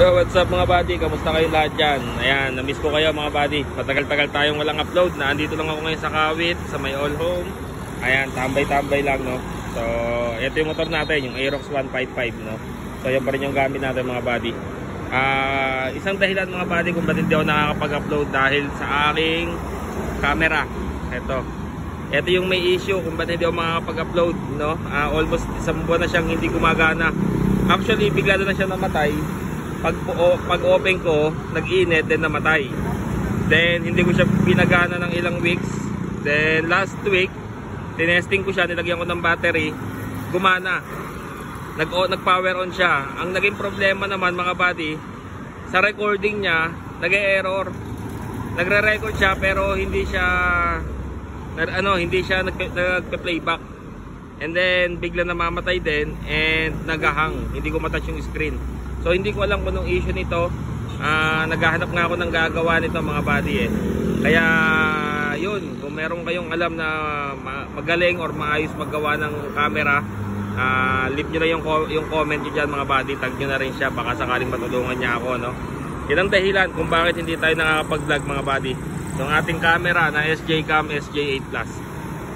So what's up mga buddy, kamusta kayo lahat dyan? Ayan, namiss ko kayo mga buddy. Matagal-tagal tayong walang upload. Naandito lang ako ngayon sa Kawit, sa my all home. Ayan, tambay-tambay lang, no. So ito yung motor natin, yung Aerox 155, no. So yan pa rin yung gamit natin mga buddy. Isang dahilan mga buddy kung ba't hindi ako nakakapag-upload dahil sa aking camera. Ito yung may issue kung ba't hindi ako makakapag-upload, no. Almost isang buwan na siyang hindi gumagana. Actually bigla na siya namatay. Pag open ko, nag-init, then namatay. Then hindi ko siya pinagana ng ilang weeks. Then last week, tinesting ko siya, nilagyan ko ng battery, gumana. Nag-power on siya. Ang naging problema naman mga buddy, sa recording niya, nag-e-error. Nagre-record siya pero hindi siya nagpe-playback. And then bigla namamatay din and nagahang. Hindi ko matouch yung screen. So hindi ko alam kung anong issue nito. Naghahanap nga ako ng gagawa nito mga buddy eh. Kaya yun, kung meron kayong alam na magaling or maayos maggawa ng camera, leave nyo na yung comment nyo dyan mga buddy. Tag nyo na rin siya, baka sakaling matulungan niya ako, no? Yan ang dahilan kung bakit hindi tayo nakakapag-vlog mga buddy. Yung ating camera na SJ-Cam SJ8 Plus.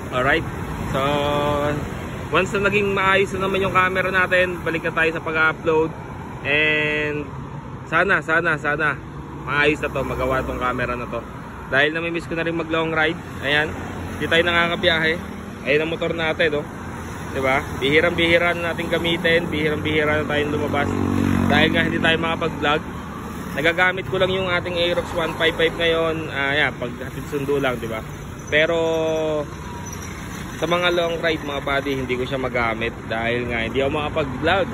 Alright, so once na naging maayos na naman yung camera natin, balik na tayo sa pag-upload. And sana maayos na to, magawa tong camera na to. Dahil namimiss ko na rin mag long ride. Ayan, hindi tayo nakakabiyahe. Ayan ang motor natin, oh. Diba? Bihirang-bihira na natin gamitin, bihirang-bihira na tayong lumabas. Dahil nga hindi tayo makapag-vlog, nagagamit ko lang yung ating Aerox 155 ngayon. Ayan, pag hatid sundo lang, diba? Pero sa mga long ride mga buddy, hindi ko siya magamit dahil nga hindi ako makapag-vlog.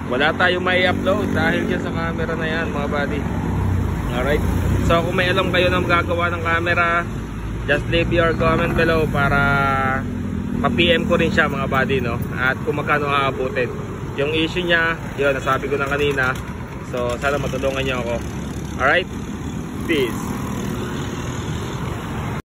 Wala tayong may upload dahil dyan sa camera na yan mga buddy. Alright, so kung may alam kayo na magagawa ng camera, just leave your comment below para ma-PM ko rin siya mga buddy, no? At kung magkano aabutin. Yung issue niya, yun, nasabi ko na kanina. So sana matulungan niyo ako. Alright, peace.